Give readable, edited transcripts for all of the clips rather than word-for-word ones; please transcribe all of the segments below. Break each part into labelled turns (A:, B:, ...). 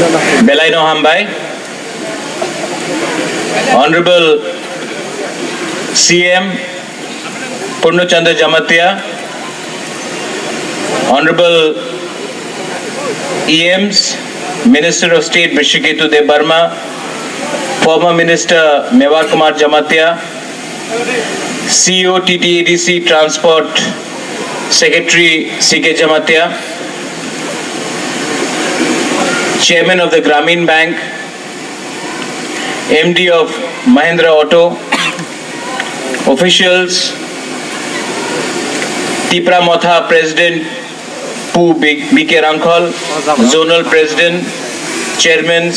A: Belaino Hambai, Honorable CM Purno Chandra Jamatia, Honorable EMs, Minister of State Vrishiketu De Burma, former Minister Mewar Kumar Jamatia, CEO TTADC Transport Secretary CK Jamatia, Chairman of the Grameen Bank, MD of Mahindra Auto, officials, Tipra Motha President Pu BK Rangkhol, Zonal President, Chairmen,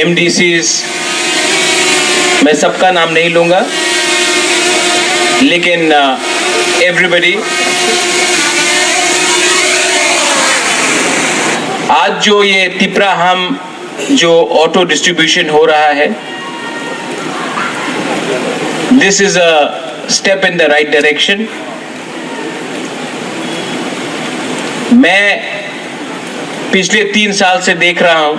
A: MDCs, मैं सबका नाम नहीं लूँगा, लेकिन everybody, आज जो ये तिपरा हम जो ऑटो डिस्ट्रीब्यूशन हो रहा है, this is a step in the right direction. मैं पिछले 3 साल से देख रहा हूं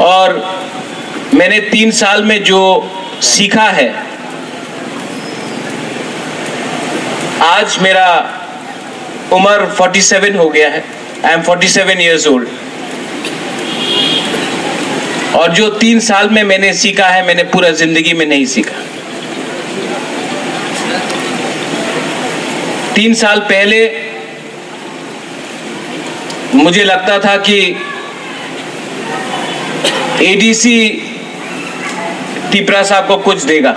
A: और मैंने 3 साल में जो सीखा है, आज मेरा उम्र 47 हो गया है। I am 47 years old। और जो 3 साल में मैंने सीखा है, मैंने पूरा जिंदगी में नहीं सीखा। 3 साल पहले मुझे लगता था कि एडीसी तिपरा साहब को कुछ देगा।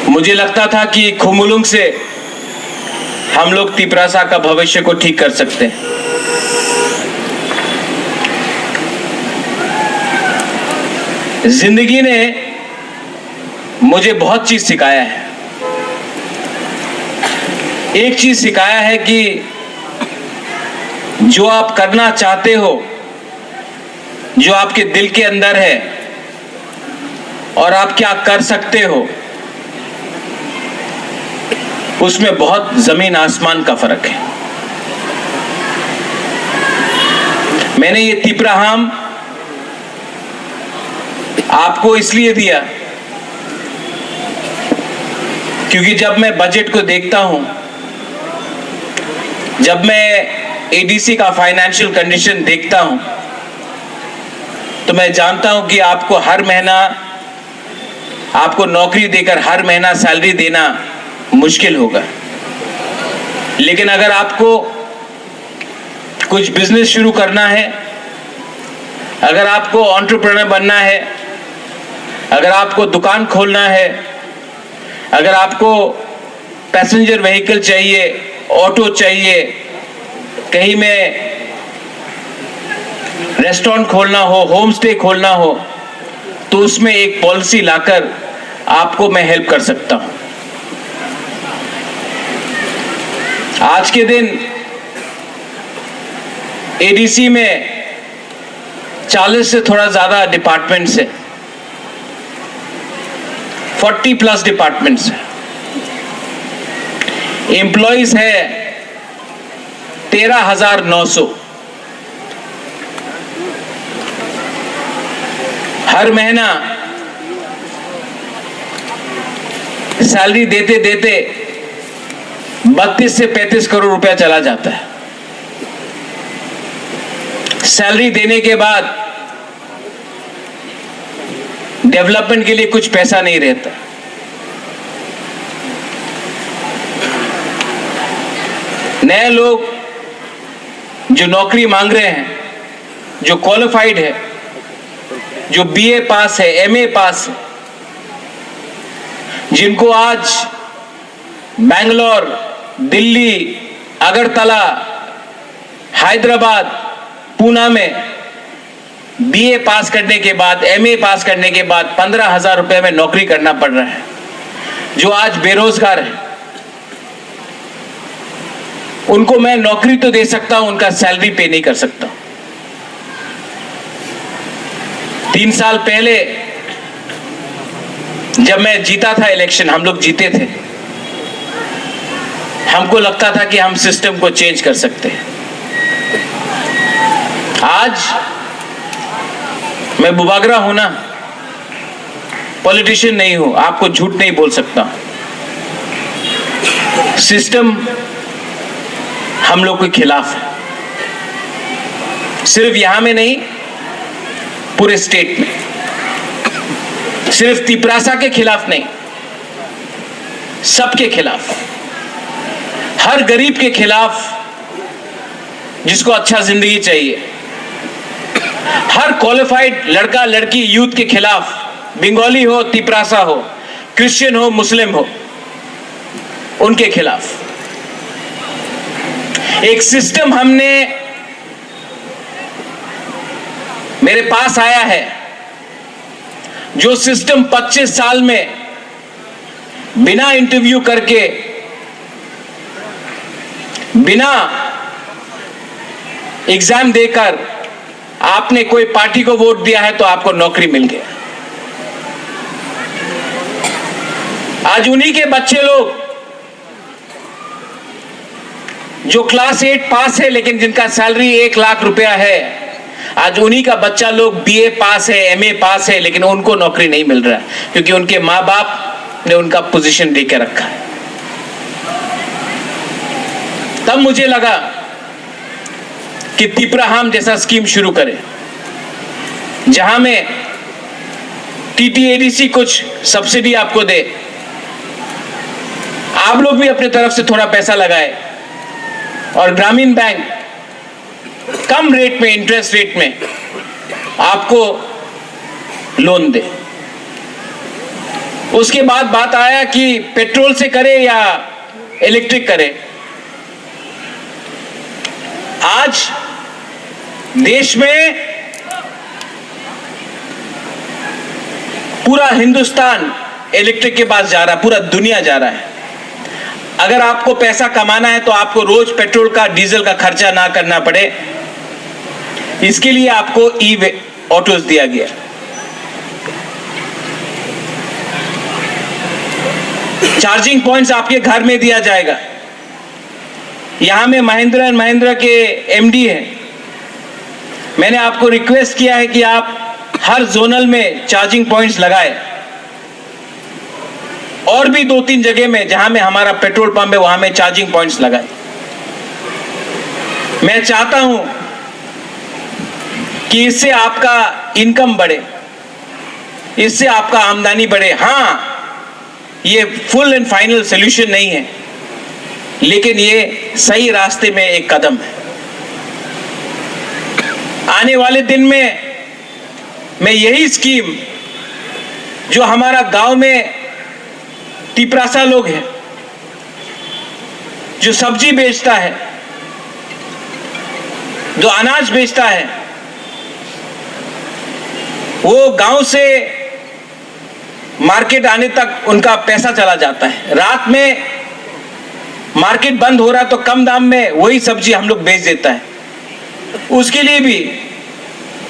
A: मुझे लगता था कि खुमुलुंग से हम लोग तिपरा साहब का भविष्य को ठीक कर सकते हैं। जिंदगी ने मुझे बहुत चीज सिखाया है। एक चीज सिखाया है कि जो आप करना चाहते हो, जो आपके दिल के अंदर है और आप क्या कर सकते हो, उसमें बहुत जमीन आसमान का फर्क है। मैंने ये तिपराहाम आपको इसलिए दिया क्योंकि जब मैं बजट को देखता हूं, जब मैं एडीसी का फाइनेंशियल कंडीशन देखता हूं, तो मैं जानता हूं कि आपको हर महीना, आपको नौकरी देकर हर महीना सैलरी देना मुश्किल होगा। लेकिन अगर आपको कुछ बिजनेस शुरू करना है, अगर आपको एंटरप्रेन्योर बनना है, अगर आपको दुकान खोलना है, अगर आपको पैसेंजर व्हीकल चाहिए, ऑटो चाहिए, कहीं में रेस्टोरेंट खोलना हो, होम स्टे खोलना हो, तो उसमें एक पॉलिसी लाकर आपको मैं हेल्प कर सकता हूं। आज के दिन एडीसी में 40 से थोड़ा ज्यादा डिपार्टमेंट्स है, 40+ डिपार्टमेंट्स है। एम्प्लॉइज है 13,900। हर महीना सैलरी देते देते 32 से 35 करोड़ रुपया चला जाता है। सैलरी देने के बाद डेवलपमेंट के लिए कुछ पैसा नहीं रहता। नए लोग जो नौकरी मांग रहे हैं, जो क्वालिफाइड है, जो बीए पास है, एमए पास है, जिनको आज बैंगलोर, दिल्ली, अगरतला, हैदराबाद, पूना में बीए पास करने के बाद, एमए पास करने के बाद 15,000 रुपए में नौकरी करना पड़ रहा है। जो आज बेरोजगार है, उनको मैं नौकरी तो दे सकता हूं, उनका सैलरी पे नहीं कर सकता। 3 साल पहले जब मैं जीता था इलेक्शन, हम लोग जीते थे, हमको लगता था कि हम सिस्टम को चेंज कर सकते हैं। आज मैं बुबागरा हूं ना, पॉलिटिशियन नहीं हूं, आपको झूठ नहीं बोल सकता। सिस्टम हम लोग के खिलाफ है, सिर्फ यहां में नहीं, पूरे स्टेट में। सिर्फ तिपरासा के खिलाफ नहीं, सबके खिलाफ, हर गरीब के खिलाफ जिसको अच्छा जिंदगी चाहिए, हर क्वालिफाइड लड़का लड़की यूथ के खिलाफ, बंगाली हो, तिपरासा हो, क्रिश्चियन हो, मुस्लिम हो, उनके खिलाफ एक सिस्टम हमने मेरे पास आया है, जो सिस्टम 25 साल में बिना इंटरव्यू करके, बिना एग्जाम देकर आपने कोई पार्टी को वोट दिया है तो आपको नौकरी मिल गया। आज उन्हीं के बच्चे लोग जो क्लास 8 पास है लेकिन जिनका सैलरी 1 लाख रुपया है, आज उन्हीं का बच्चा लोग बीए पास है, एमए पास है, लेकिन उनको नौकरी नहीं मिल रहा क्योंकि उनके माँ बाप ने उनका पोजीशन दे के रखा है। तब मुझे लगा कि तिपराहाम जैसा स्कीम शुरू करें, जहां में टीटीएडीसी कुछ सब्सिडी आपको दे, आप लोग भी अपने तरफ से थोड़ा पैसा लगाए और ग्रामीण बैंक कम रेट में, इंटरेस्ट रेट में आपको लोन दे। उसके बाद बात आया कि पेट्रोल से करे या इलेक्ट्रिक करे। आज देश में पूरा हिंदुस्तान इलेक्ट्रिक के पास जा रहा है, पूरा दुनिया जा रहा है। अगर आपको पैसा कमाना है तो आपको रोज पेट्रोल का, डीजल का खर्चा ना करना पड़े, इसके लिए आपको ई ऑटोज दिया गया। चार्जिंग पॉइंट्स आपके घर में दिया जाएगा। यहां में महिंद्रा एंड महिंद्रा के एमडी हैं, मैंने आपको रिक्वेस्ट किया है कि आप हर जोनल में चार्जिंग पॉइंट्स लगाए, और भी 2-3 जगह में जहां में हमारा पेट्रोल पंप है वहां में चार्जिंग पॉइंट्स लगाए। मैं चाहता हूं कि इससे आपका इनकम बढ़े, इससे आपका आमदनी बढ़े। हां, ये फुल एंड फाइनल सॉल्यूशन नहीं है, लेकिन ये सही रास्ते में एक कदम है। आने वाले दिन में मैं यही स्कीम, जो हमारा गांव में तिपरासा लोग हैं, जो सब्जी बेचता है, जो अनाज बेचता है, वो गांव से मार्केट आने तक उनका पैसा चला जाता है। रात में मार्केट बंद हो रहा तो कम दाम में वही सब्जी हम लोग बेच देता है। उसके लिए भी,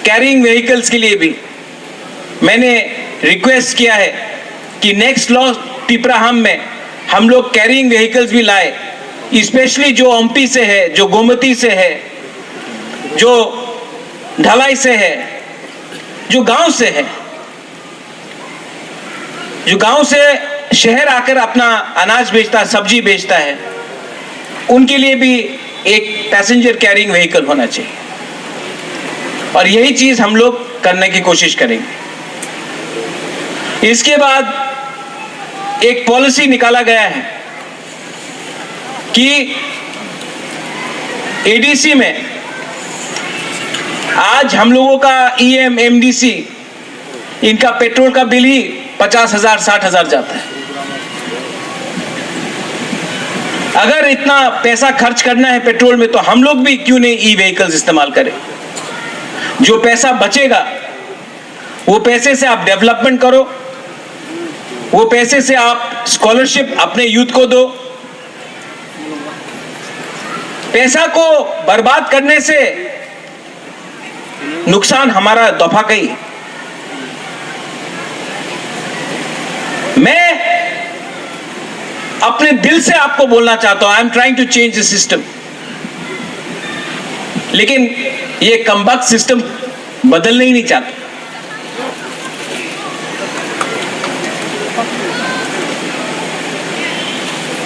A: कैरिंग व्हीकल्स के लिए भी मैंने रिक्वेस्ट किया है कि नेक्स्ट लॉ तिपराहाम में हम लोग कैरिंग व्हीकल्स भी लाए, स्पेशली जो एमपी से है, जो गोमती से है, जो ढलाई से है, जो गांव से है, जो गांव से शहर आकर अपना अनाज बेचता है, सब्जी बेचता है, उनके लिए भी एक पैसेंजर कैरिंग व्हीकल होना चाहिए। और यही चीज हम लोग करने की कोशिश करेंगे। इसके बाद एक पॉलिसी निकाला गया है कि एडीसी में आज हम लोगों का ईएम, एमडीसी, इनका पेट्रोल का बिल ही 50,000 60,000 जाता है। अगर इतना पैसा खर्च करना है पेट्रोल में, तो हम लोग भी क्यों नहीं ई व्हीकल्स इस्तेमाल करें। जो पैसा बचेगा वो पैसे से आप डेवलपमेंट करो, वो पैसे से आप स्कॉलरशिप अपने यूथ को दो। पैसा को बर्बाद करने से नुकसान हमारा दफा का ही है। मैं अपने दिल से आपको बोलना चाहता हूं, I am trying to change the system, लेकिन ये कमबख्त सिस्टम बदलना ही नहीं चाहता।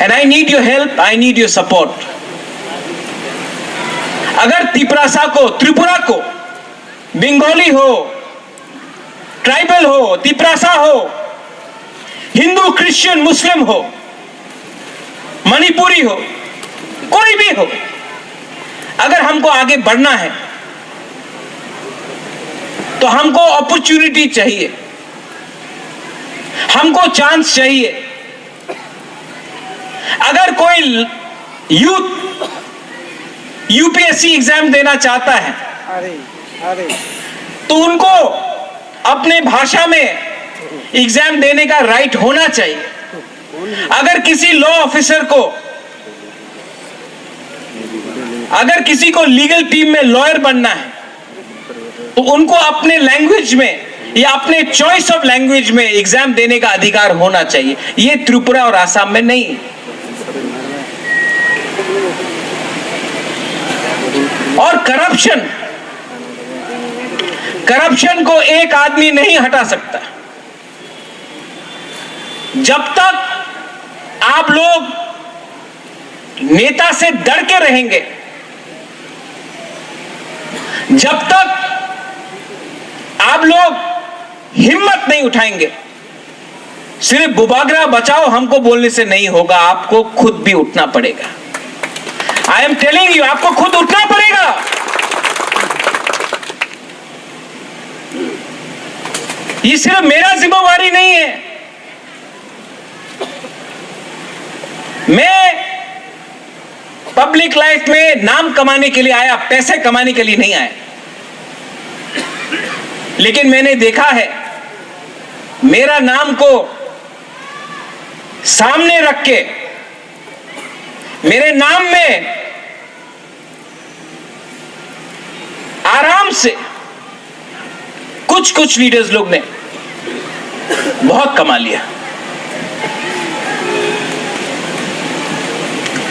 A: And I need your help, I need your support. अगर तिपरासा को, त्रिपुरा को, बंगाली हो, ट्राइबल हो, तिपरासा हो, हिंदू, क्रिश्चियन, मुस्लिम हो, मणिपुरी हो, कोई भी हो, अगर हमको आगे बढ़ना है तो हमको अपॉर्चुनिटी चाहिए, हमको चांस चाहिए। अगर कोई यूथ यूपीएससी एग्जाम देना चाहता है तो उनको अपने भाषा में एग्जाम देने का राइट होना चाहिए। अगर किसी लॉ ऑफिसर को, अगर किसी को लीगल टीम में लॉयर बनना है तो उनको अपने लैंग्वेज में या अपने चॉइस ऑफ लैंग्वेज में एग्जाम देने का अधिकार होना चाहिए। ये त्रिपुरा और आसाम में नहीं। और करप्शन को एक आदमी नहीं हटा सकता। जब तक आप लोग नेता से डर के रहेंगे, जब तक आप लोग हिम्मत नहीं उठाएंगे, सिर्फ बुबागरा बचाओ हमको बोलने से नहीं होगा, आपको खुद भी उठना पड़ेगा। आई एम टेलिंग यू, आपको खुद उठना पड़ेगा। ये सिर्फ मेरा जिम्मेवारी नहीं है। मैं पब्लिक लाइफ में नाम कमाने के लिए आया, पैसे कमाने के लिए नहीं आया। लेकिन मैंने देखा है, मेरा नाम को सामने रख के, मेरे नाम में आराम से कुछ लीडर्स लोग ने बहुत कमा लिया।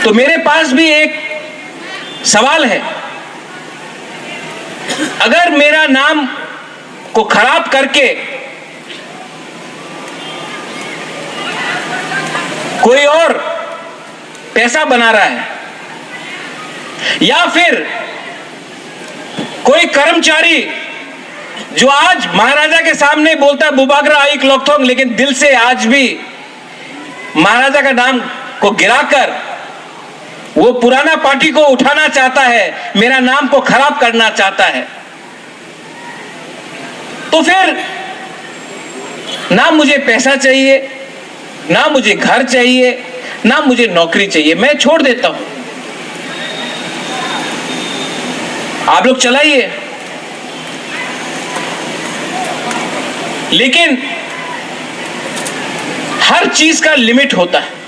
A: तो मेरे पास भी एक सवाल है, अगर मेरा नाम को खराब करके कोई और पैसा बना रहा है, या फिर कोई कर्मचारी जो आज महाराजा के सामने बोलता है बुबागरा आइक लोकथोंग, लेकिन दिल से आज भी महाराजा का नाम को गिराकर वो पुराना पार्टी को उठाना चाहता है, मेरा नाम को खराब करना चाहता है, तो फिर ना मुझे पैसा चाहिए, ना मुझे घर चाहिए, ना मुझे नौकरी चाहिए, मैं छोड़ देता हूं। आप लोग चलाइए। लेकिन हर चीज का लिमिट होता है,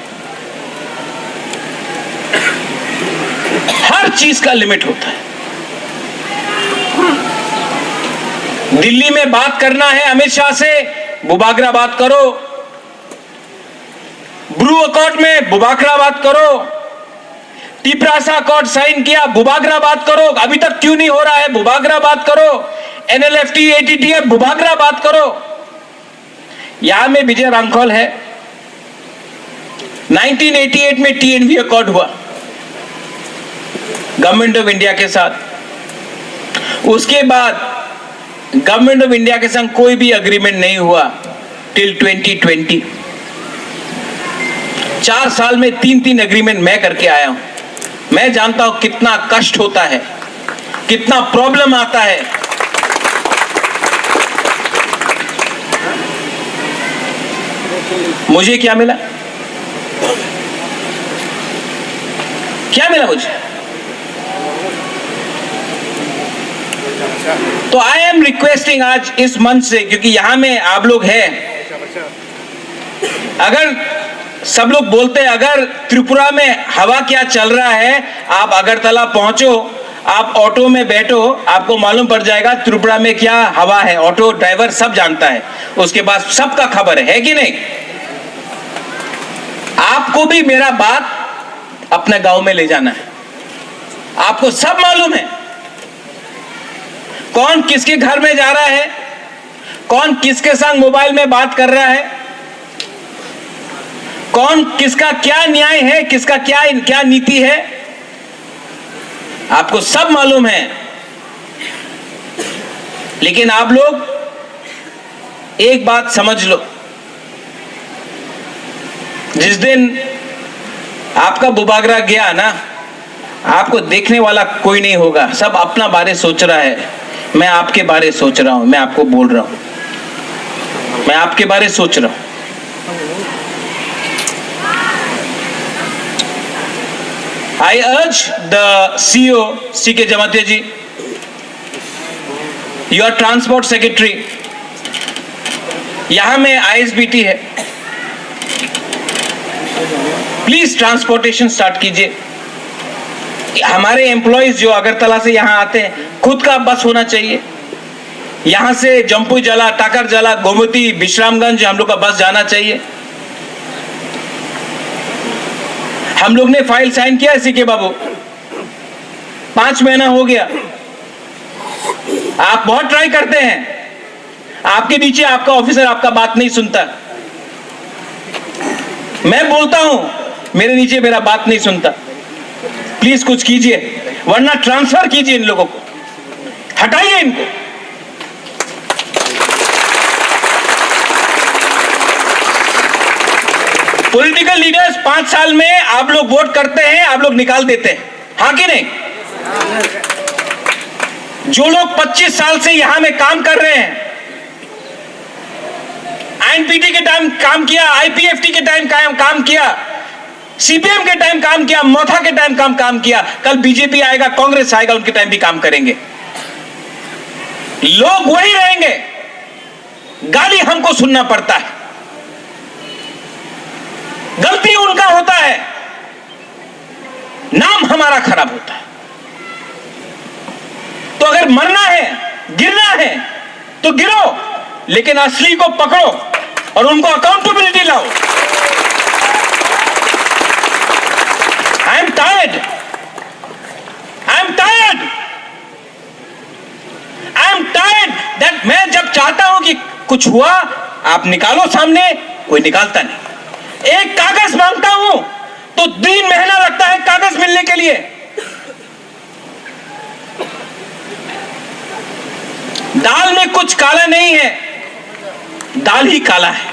A: हर चीज का लिमिट होता है। दिल्ली में बात करना है अमित शाह से, बुबागरा बात करो। ब्रू अकॉर्ड में बुबागरा बात करो। तिपरासा अकॉर्ड साइन किया, बुबागरा बात करो। अभी तक क्यों नहीं हो रहा है, बुबागरा बात करो। NLFT ATTF, बुबागरा बात करो। यहां में विजय रांखोल है। 1988 में TNV अकॉर्ड हुआ गवर्नमेंट ऑफ इंडिया के साथ। उसके बाद गवर्नमेंट ऑफ इंडिया के संग कोई भी अग्रीमेंट नहीं हुआ टिल 2020। 4 साल में 3 अग्रीमेंट मैं करके आया हूं। मैं जानता हूं कितना कष्ट होता है, कितना प्रॉब्लम आता है। मुझे क्या मिला, क्या मिला मुझे? तो आई एम रिक्वेस्टिंग आज इस मंच से, क्योंकि यहां में आप लोग हैं, अगर सब लोग बोलते हैं अगर त्रिपुरा में हवा क्या चल रहा है, आप अगरतला पहुंचो, आप ऑटो में बैठो, आपको मालूम पड़ जाएगा त्रिपुरा में क्या हवा है। ऑटो ड्राइवर सब जानता है, उसके पास सबका खबर है कि नहीं? आपको भी मेरा बात अपने गांव में ले जाना है। आपको सब मालूम है कौन किसके घर में जा रहा है, कौन किसके संग मोबाइल में बात कर रहा है, कौन किसका क्या न्याय है, किसका क्या नीति है, आपको सब मालूम है। लेकिन आप लोग एक बात समझ लो, जिस दिन आपका बुबागरा गया ना, आपको देखने वाला कोई नहीं होगा। सब अपना बारे सोच रहा है। मैं आपके बारे सोच रहा हूं, मैं आपको बोल रहा हूं, मैं आपके बारे सोच रहा हूं। I urge the CEO C.K. Jamatia ji, your transport secretary, यहां में ISBT है, प्लीज ट्रांसपोर्टेशन स्टार्ट कीजिए। हमारे एम्प्लॉइज जो अगरतला से यहां आते हैं, खुद का बस होना चाहिए। यहां से जम्पू जला, टाकर जला, गोमती, विश्रामगंज हम लोग का बस जाना चाहिए। हम लोग ने फाइल साइन किया सीके बाबू, 5 महीना हो गया। आप बहुत ट्राई करते हैं, आपके नीचे आपका ऑफिसर आपका बात नहीं सुनता। मैं बोलता हूं, मेरे नीचे मेरा बात नहीं सुनता। प्लीज कुछ कीजिए, वरना ट्रांसफर कीजिए इन लोगों को, हटाइए इनको। पॉलिटिकल लीडर्स 5 साल में आप लोग वोट करते हैं, आप लोग निकाल देते हैं, हाँ कि नहीं? जो लोग 25 साल से यहां में काम कर रहे हैं, आईएनपीटी के टाइम काम किया, आईपीएफटी के टाइम काम किया, सीपीएम के टाइम काम किया, मोथा के टाइम काम किया, कल बीजेपी आएगा, कांग्रेस आएगा, उनके टाइम भी काम करेंगे। लोग वही रहेंगे, गाली हमको सुनना पड़ता है, गलती उनका होता है, नाम हमारा खराब होता है। तो अगर मरना है, गिरना है तो गिरो, लेकिन असली को पकड़ो और उनको अकाउंटेबिलिटी लाओ। I am tired. I am tired. I am tired that मैं जब चाहता हूं कि कुछ हुआ, आप निकालो सामने, कोई निकालता नहीं। एक कागज मांगता हूं तो 3 महीना लगता है कागज मिलने के लिए। दाल में कुछ काला नहीं है, दाल ही काला है।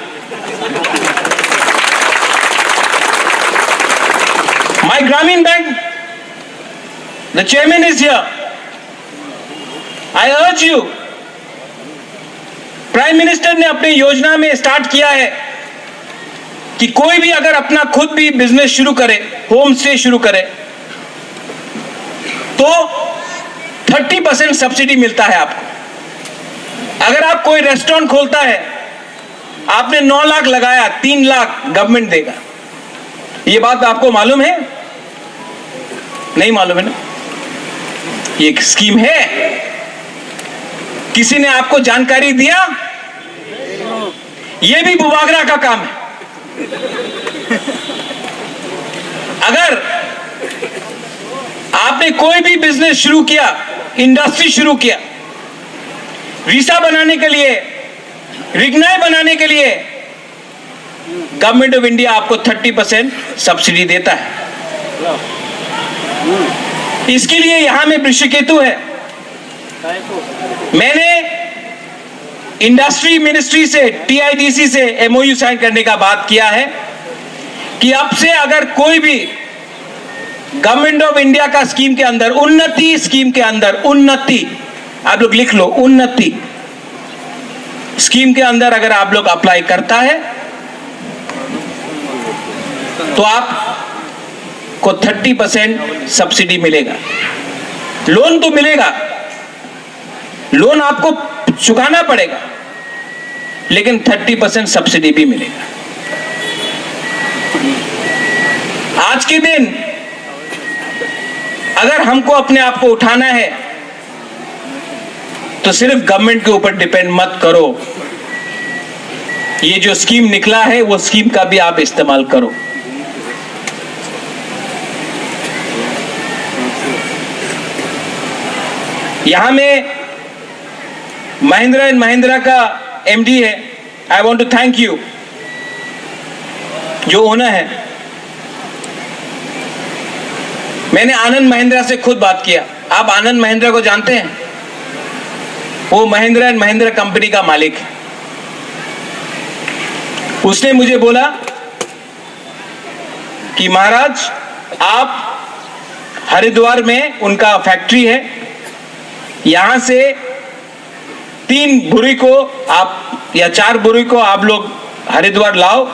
A: My Grameen Bank, the chairman is here. I urge you, prime minister ने अपनी योजना में स्टार्ट किया है कि कोई भी अगर अपना खुद भी बिजनेस शुरू करे, होम स्टे शुरू करे, तो 30% सब्सिडी मिलता है आपको। अगर आप कोई रेस्टोरेंट खोलता है, आपने 9 लाख लगाया, 3 लाख गवर्नमेंट देगा। ये बात आपको मालूम है? नहीं मालूम है ना? ये एक स्कीम है, किसी ने आपको जानकारी दिया? ये भी बुबागरा का काम है। अगर आपने कोई भी बिजनेस शुरू किया, इंडस्ट्री शुरू किया, वीसा बनाने के लिए, रिग्नाई बनाने के लिए, गवर्नमेंट ऑफ इंडिया आपको 30% सब्सिडी देता है। इसके लिए यहां में वृषकेतु है। मैंने इंडस्ट्री मिनिस्ट्री से, टीआईडीसी से एमओयू साइन करने का बात किया है कि अब से अगर कोई भी गवर्नमेंट ऑफ इंडिया का स्कीम के अंदर, उन्नति स्कीम के अंदर, उन्नति आप लोग लिख लो, उन्नति स्कीम के अंदर अगर आप लोग अप्लाई करता है तो आपको 30% सब्सिडी मिलेगा। लोन तो मिलेगा, लोन आपको चुकाना पड़ेगा, लेकिन 30% सब्सिडी भी मिलेगा। आज के दिन अगर हमको अपने आप को उठाना है तो सिर्फ गवर्नमेंट के ऊपर डिपेंड मत करो। ये जो स्कीम निकला है वो स्कीम का भी आप इस्तेमाल करो। यहां में महिंद्रा एंड महिंद्रा का एमडी है, I want to thank you, जो ओनर है। मैंने आनंद महिंद्रा से खुद बात किया। आप आनंद महिंद्रा को जानते हैं? वो महिंद्रा एंड महिंद्रा कंपनी का मालिक है। उसने मुझे बोला कि महाराज, आप हरिद्वार में उनका फैक्ट्री है, यहां से 3 बुरी को आप या 4 बुरी को आप लोग हरिद्वार लाओ,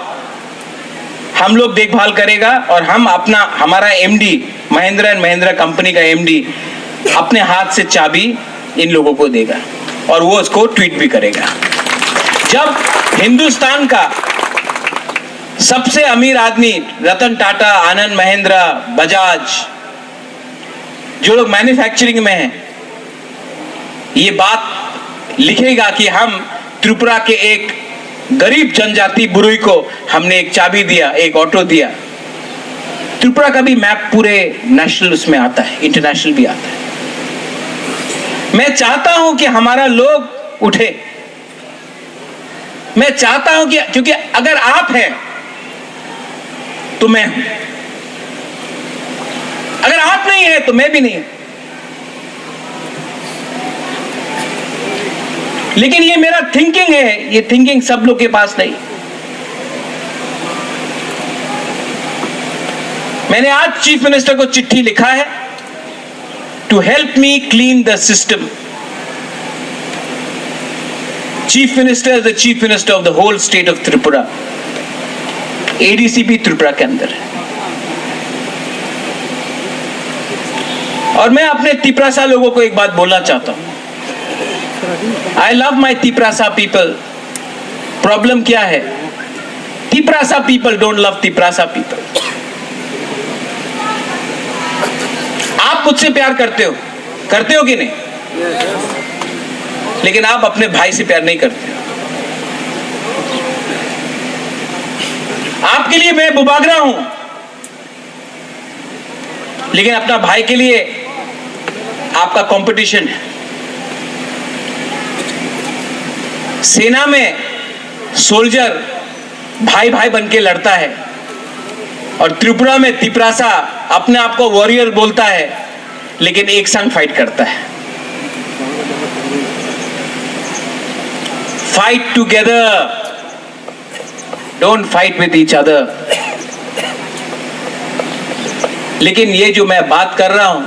A: हम लोग देखभाल करेगा और हम हमारा MD, Mahindra and Mahindra company का एमडी अपने हाथ से चाबी इन लोगों को देगा और वो उसको ट्वीट भी करेगा। जब हिंदुस्तान का सबसे अमीर आदमी रतन टाटा, आनंद महिंद्रा, बजाज, जो लोग मैन्युफैक्चरिंग में हैं, ये बात लिखेगा कि हम त्रिपुरा के एक गरीब जनजाति बुरुई को हमने एक चाबी दिया, एक ऑटो दिया। त्रिपुरा का भी मैप पूरे नेशनल उसमें आता है, इंटरनेशनल भी आता है। मैं चाहता हूं कि हमारा लोग उठे। मैं चाहता हूं कि, क्योंकि अगर आप हैं तो मैं हूं, अगर आप नहीं है तो मैं भी नहीं। लेकिन ये मेरा थिंकिंग है, ये थिंकिंग सब लोग के पास नहीं। मैंने आज चीफ मिनिस्टर को चिट्ठी लिखा है to help me clean the system. Chief minister is the chief minister of the whole state of Tripura. ADC भी त्रिपुरा के अंदर है। और मैं अपने तिपरासा लोगों को एक बात बोलना चाहता हूं। I love my Tiprasa people. Problem क्या है? Tiprasa people don't love Tiprasa people. आप मुझसे प्यार करते हो कि नहीं? लेकिन आप अपने भाई से प्यार नहीं करते। आपके लिए मैं बुबागरा हूं, लेकिन अपना भाई के लिए आपका कंपटीशन है। सेना में सोल्जर भाई भाई बन के लड़ता है और त्रिपुरा में तिपरासा अपने आप को वॉरियर बोलता है, लेकिन एक संग फाइट करता है। Fight together, don't fight with each other. लेकिन ये जो मैं बात कर रहा हूं,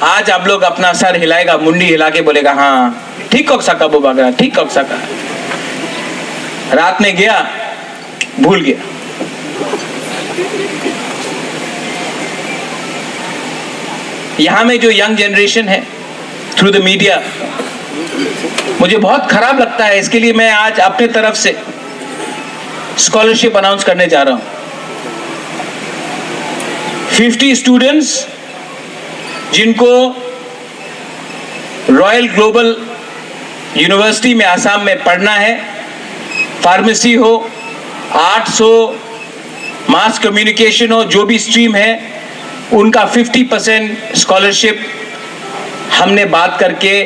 A: आज आप लोग अपना सर हिलाएगा, मुंडी हिला के बोलेगा हाँ ठीक हो सका बुबागरा, ठीक हो सका। रात में गया, भूल गया। यहां में जो यंग जनरेशन है थ्रू द मीडिया, मुझे बहुत खराब लगता है। इसके लिए मैं आज अपने तरफ से स्कॉलरशिप अनाउंस करने जा रहा हूं। 50 स्टूडेंट्स जिनको रॉयल ग्लोबल यूनिवर्सिटी में आसाम में पढ़ना है, फार्मेसी हो, आर्ट्स हो, मास कम्युनिकेशन हो, जो भी स्ट्रीम है, उनका 50% स्कॉलरशिप हमने बात करके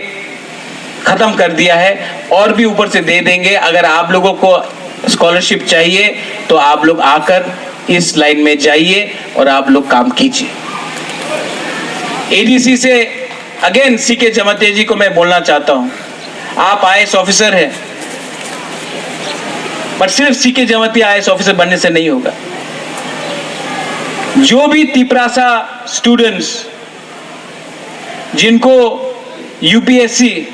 A: खत्म कर दिया है और भी ऊपर से दे देंगे। अगर आप लोगों को स्कॉलरशिप चाहिए तो आप लोग आकर इस लाइन में जाइए और आप लोग काम कीजिए। एडीसी से अगेन सीके जमातिया जी को मैं बोलना चाहता हूं, आप आईएएस ऑफिसर हैं, पर सिर्फ सीके जमातिया आईएएस ऑफिसर बनने से नहीं होगा। जो भी तिपरासा स्टूडेंट्स जिनको यूपीएससी,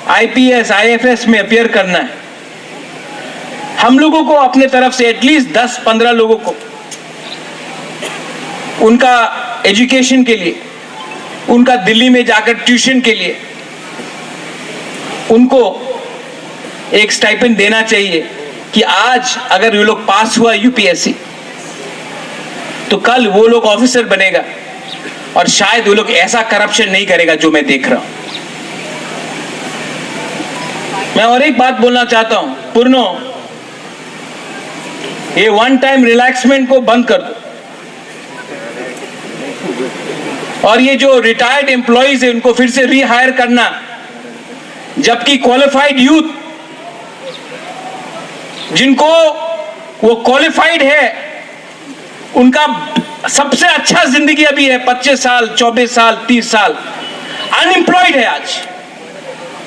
A: आईपीएस, आईएफएस में अपियर करना है, हम लोगों को अपने तरफ से एटलीस्ट 10-15 लोगों को उनका एजुकेशन के लिए, उनका दिल्ली में जाकर ट्यूशन के लिए उनको एक स्टाइपेंड देना चाहिए कि आज अगर ये लोग पास हुआ यूपीएससी तो कल वो लोग ऑफिसर बनेगा और शायद वो लोग ऐसा करप्शन नहीं करेगा जो मैं देख रहा हूं। मैं और एक बात बोलना चाहता हूं, पूर्णो, ये वन टाइम रिलैक्समेंट को बंद कर दो। और ये जो रिटायर्ड एम्प्लॉइज है उनको फिर से रीहायर करना, जबकि क्वालिफाइड यूथ जिनको वो क्वालिफाइड है उनका सबसे अच्छा जिंदगी अभी है 25 साल, 24 साल, 30 साल, अनएम्प्लॉयड है आज।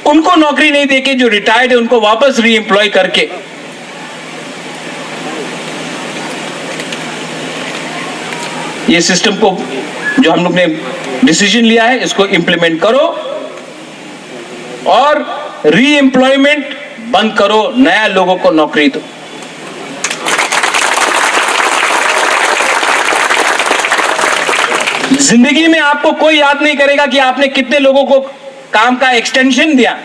A: उनको नौकरी नहीं देके जो रिटायर्ड है उनको वापस री एम्प्लॉय करके ये सिस्टम को जो हम लोग ने डिसीजन लिया है इसको इंप्लीमेंट करो और री एम्प्लॉयमेंट बंद करो, नया लोगों को नौकरी दो। जिंदगी में आपको कोई याद नहीं करेगा कि आपने कितने लोगों को काम का एक्सटेंशन दिया।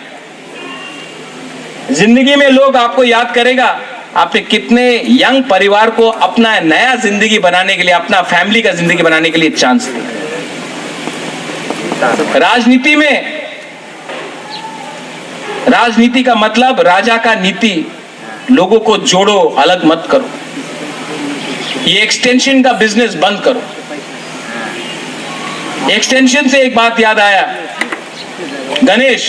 A: जिंदगी में लोग आपको याद करेगा आपने कितने यंग परिवार को अपना नया जिंदगी बनाने के लिए, अपना फैमिली का जिंदगी बनाने के लिए चांस दिया। राजनीति में, राजनीति का मतलब राजा का नीति, लोगों को जोड़ो, अलग मत करो। ये एक्सटेंशन का बिजनेस बंद करो। एक्सटेंशन से एक बात याद आया, गणेश,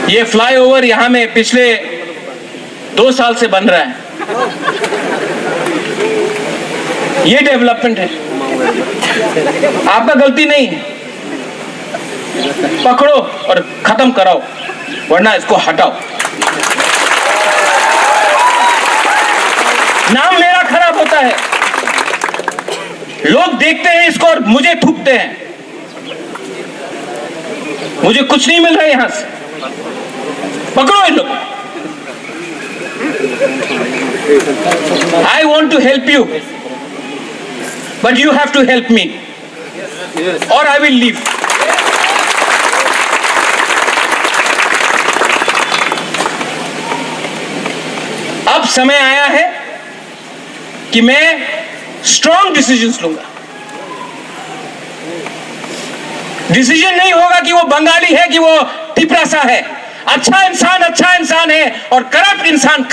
A: ये फ्लाईओवर यहां में पिछले 2 साल से बन रहा है, ये डेवलपमेंट है, आपका गलती नहीं है। पकड़ो और खत्म कराओ, वरना इसको हटाओ। नाम मेरा खराब होता है, लोग देखते हैं इसको और मुझे थूकते हैं। मुझे कुछ नहीं मिल रहा है यहां से, पकड़ो इन लोग। I want to help you, but you have to help me, or I will leave. अब समय आया है कि मैं स्ट्रॉन्ग डिसीजंस लूंगा। डिसीजन नहीं होगा कि वो बंगाली है कि वो तिपरासा है। अच्छा इंसान है और करप्ट इंसान।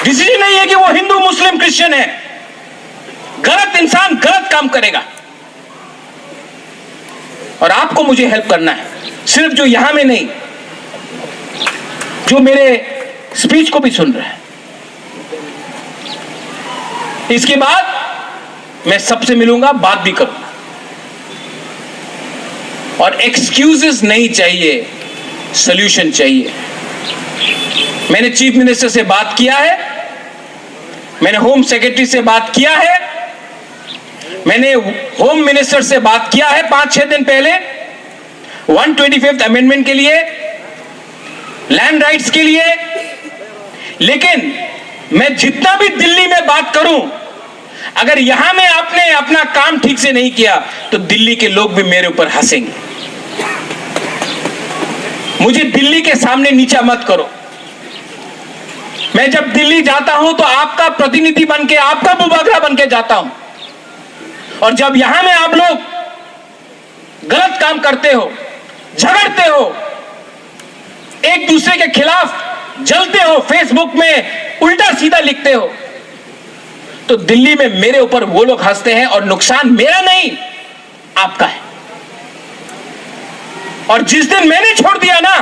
A: डिसीजन नहीं है कि वो हिंदू, मुस्लिम, क्रिश्चियन है। गलत इंसान गलत काम करेगा और आपको मुझे हेल्प करना है, सिर्फ जो यहां में नहीं, जो मेरे स्पीच को भी सुन रहा है। इसके बाद मैं सबसे मिलूंगा, बात भी करूंगा और एक्सक्यूजेस नहीं चाहिए, सॉल्यूशन चाहिए। मैंने चीफ मिनिस्टर से बात किया है, मैंने होम सेक्रेटरी से बात किया है, मैंने होम मिनिस्टर से बात किया है 5-6 दिन पहले 125th अमेंडमेंट के लिए, लैंड राइट्स के लिए। लेकिन मैं जितना भी दिल्ली में बात करूं, अगर यहां में आपने अपना काम ठीक से नहीं किया तो दिल्ली के लोग भी मेरे ऊपर हंसेंगे। मुझे दिल्ली के सामने नीचा मत करो। मैं जब दिल्ली जाता हूं तो आपका प्रतिनिधि बनके, आपका बुबागरा बनके जाता हूं, और जब यहां में आप लोग गलत काम करते हो, झगड़ते हो, एक दूसरे के खिलाफ जलते हो, फेसबुक में उल्टा सीधा लिखते हो, तो दिल्ली में मेरे ऊपर वो लोग हंसते हैं और नुकसान मेरा नहीं, आपका है। और जिस दिन मैंने छोड़ दिया ना,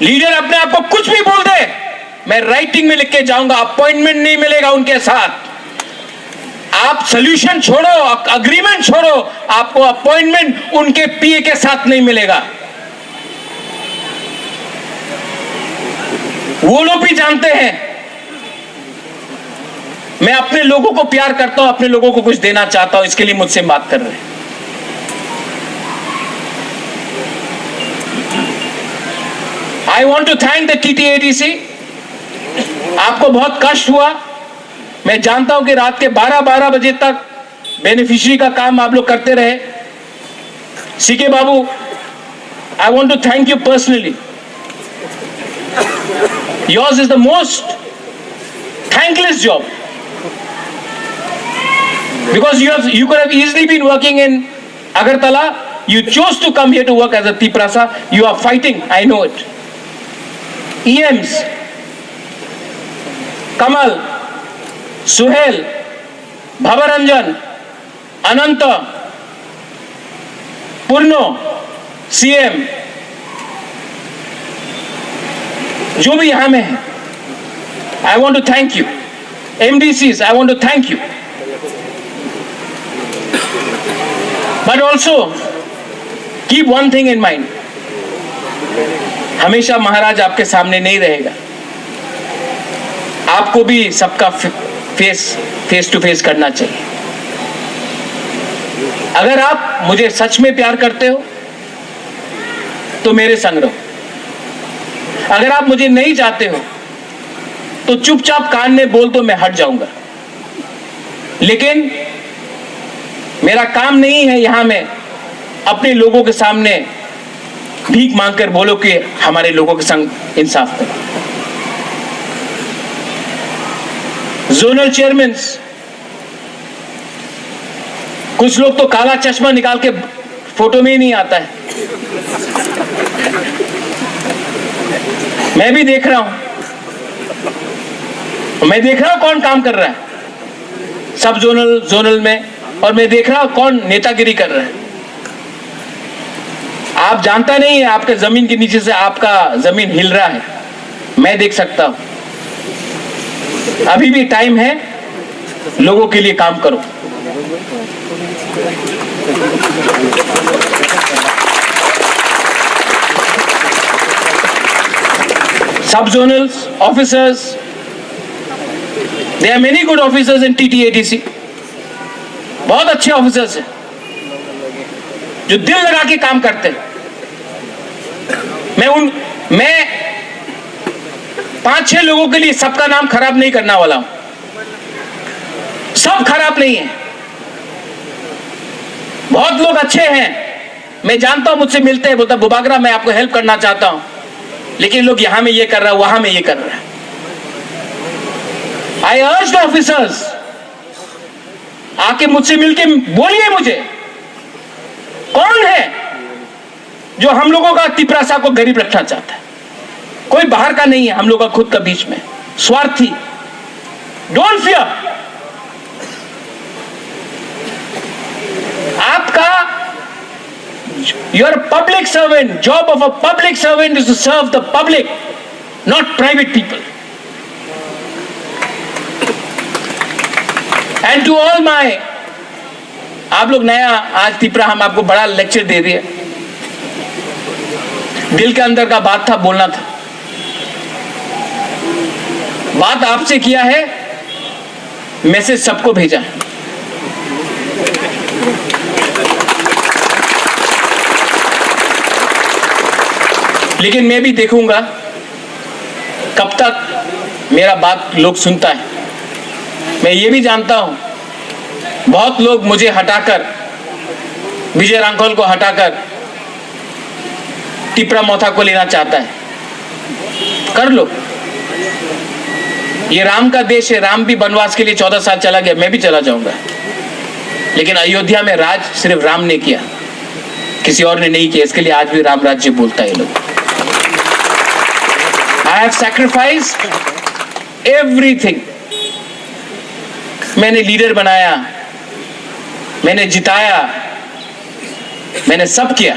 A: लीडर अपने आप को कुछ भी बोल दे, मैं राइटिंग में लिख के जाऊंगा, अपॉइंटमेंट नहीं मिलेगा उनके साथ। आप सॉल्यूशन छोड़ो, अग्रीमेंट छोड़ो, आपको अपॉइंटमेंट उनके पीए के साथ नहीं मिलेगा। वो लोग भी जानते हैं मैं अपने लोगों को प्यार करता हूं, अपने लोगों को कुछ देना चाहता हूं, इसके लिए मुझसे बात कर रहे हैं। I want to thank the TTADC। आपको बहुत कष्ट हुआ, मैं जानता हूं कि रात के 12 बजे तक बेनिफिशियरी का काम आप लोग करते रहे। CK Babu, I want to thank you personally. Yours is the most thankless job, because you could have easily been working in Agartala. You chose to come here to work as a Tiprasa. You are fighting, I know it. EMs, Kamal, Suhail, Bhavranjan, Anant, Purno, CM, जो भी यहां में है, I want to thank you. MDCs, I want to thank you. But also, keep one thing in mind. हमेशा महाराज आपके सामने नहीं रहेगा. आपको भी सबका फेस टू फेस करना चाहिए. अगर आप मुझे सच में प्यार करते हो तो मेरे संग रहो. अगर आप मुझे नहीं चाहते हो तो चुपचाप कान में बोल दो, मैं हट जाऊंगा. लेकिन मेरा काम नहीं है यहां में अपने लोगों के सामने भीख मांगकर बोलो कि हमारे लोगों के संग इंसाफ करो. जोनल चेयरमैन, कुछ लोग तो काला चश्मा निकाल के फोटो में ही नहीं आता है. मैं भी देख रहा हूं. मैं देख रहा हूं कौन काम कर रहा है सब जोनल में, और मैं देख रहा हूं कौन नेतागिरी कर रहा है. आप जानता नहीं है आपके जमीन के नीचे से आपका जमीन हिल रहा है. मैं देख सकता हूं. अभी भी टाइम है, लोगों के लिए काम करो. सब zonal officers, there are many good officers in TTADC. बहुत अच्छे ऑफिसर्स हैं जो दिल लगा के काम करते हैं. मैं 5-6 लोगों के लिए सबका नाम खराब नहीं करना वाला हूं. सब खराब नहीं है, बहुत लोग अच्छे हैं. मैं जानता हूं, मुझसे मिलते हैं, बोलता बुबागरा मैं आपको हेल्प करना चाहता हूं, लेकिन लोग यहां में ये कर रहा है, वहां में ये कर रहा है. I urged officers, आके मुझसे मिलके बोलिए मुझे कौन है जो हम लोगों का तिपरासा को गरीब रखना चाहता है. कोई बाहर का नहीं है, हम लोग का खुद का बीच में स्वार्थी. Don't fear. आपका your public servant, job of a public servant is to serve the public, not private people. And to all my, आप लोग नया आज तिपरा हम आपको बड़ा लेक्चर दे दिए. दिल के अंदर का बात था, बोलना था. बात आपसे किया है, मैसेज सबको भेजा है. लेकिन मैं भी देखूंगा कब तक मेरा बात लोग सुनता है. मैं ये भी जानता हूं बहुत लोग मुझे हटाकर, विजय रांखोल को हटाकर टिपरा मोथा को लेना चाहता है. कर लो, ये राम का देश है. राम भी वनवास के लिए 14 साल चला गया, मैं भी चला जाऊंगा. लेकिन अयोध्या में राज सिर्फ राम ने किया, किसी और ने नहीं किया. इसके लिए आज भी राम राज्य बोलता है लोग. I have sacrificed everything. मैंने लीडर बनाया, मैंने जिताया, मैंने सब किया.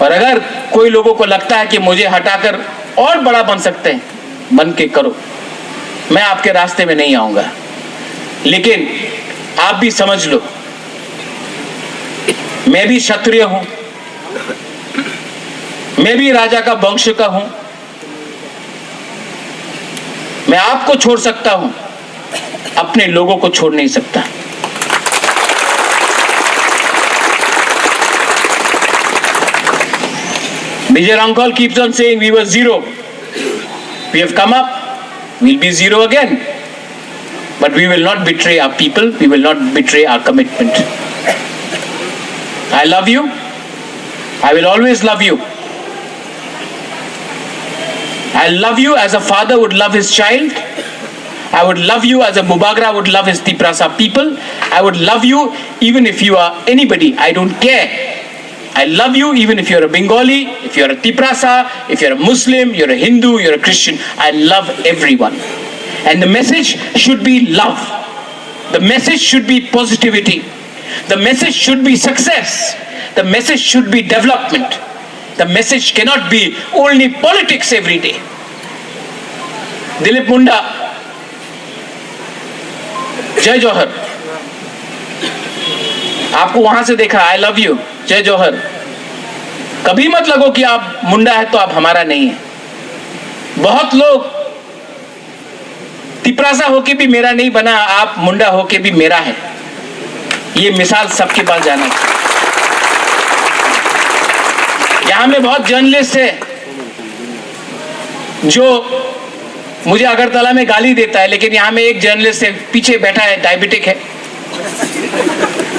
A: और अगर कोई लोगों को लगता है कि मुझे हटाकर और बड़ा बन सकते हैं, बन के करो. मैं आपके रास्ते में नहीं आऊंगा. लेकिन आप भी समझ लो, मैं भी क्षत्रिय हूं, मैं भी राजा का वंश का हूं. मैं आपको छोड़ सकता हूं, अपने लोगों को छोड़ नहीं सकता. Vijay Rankol keeps on saying we were zero. We have come up, we'll be zero again. But we will not betray our people, we will not betray our commitment. I love you. I will always love you. I love you as a father would love his child. I would love you as a Mubagra would love his Tiprasa people. I would love you even if you are anybody. I don't care. I love you even if you're a Bengali, if you're a Tiprasa, if you're a Muslim, you're a Hindu, you're a Christian. I love everyone. And the message should be love. The message should be positivity. The message should be success. The message should be development. The message cannot be only politics every day. Dilip Munda, जय जौहर. आपको वहां से देखा, I love you, जय जौहर. कभी मत लगो कि आप मुंडा है तो आप हमारा नहीं है. बहुत लोग तिपरासा होके भी मेरा नहीं बना, आप मुंडा होके भी मेरा है. ये मिसाल सबके पास जाना चाहिए. यहां में बहुत जर्नलिस्ट है जो मुझे अगरतला में गाली देता है, लेकिन यहां में एक जर्नलिस्ट है पीछे बैठा है, डायबिटिक है,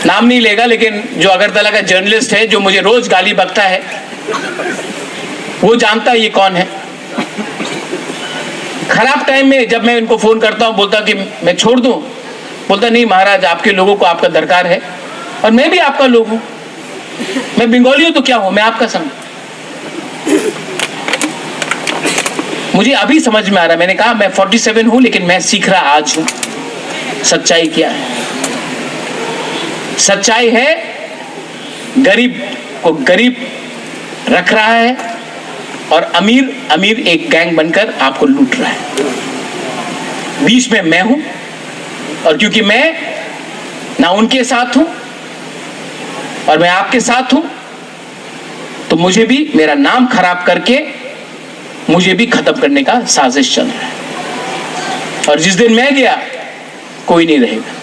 A: नाम नहीं लेगा, लेकिन जो अगरतला का जर्नलिस्ट है जो मुझे रोज गाली बकता है, वो जानता है ये कौन है. खराब टाइम में जब मैं इनको फोन करता हूं, बोलता कि मैं छोड़ दूं, बोलता नहीं महाराज, आपके लोगों को आपका दरकार है और मैं भी आपका लोग हूं. मैं बंगाली हूं तो क्या हूं, मैं आपका संग. मुझे अभी समझ में आ रहा है, मैंने कहा मैं 47 हूं लेकिन मैं सीख रहा आज हूं सच्चाई क्या है. सच्चाई है गरीब को गरीब रख रहा है और अमीर अमीर एक गैंग बनकर आपको लूट रहा है. बीच में मैं हूं और क्योंकि मैं ना उनके साथ हूं और मैं आपके साथ हूं, तो मुझे भी मेरा नाम खराब करके मुझे भी खत्म करने का साजिश चल रहा है. और जिस दिन मैं गया कोई नहीं रहेगा.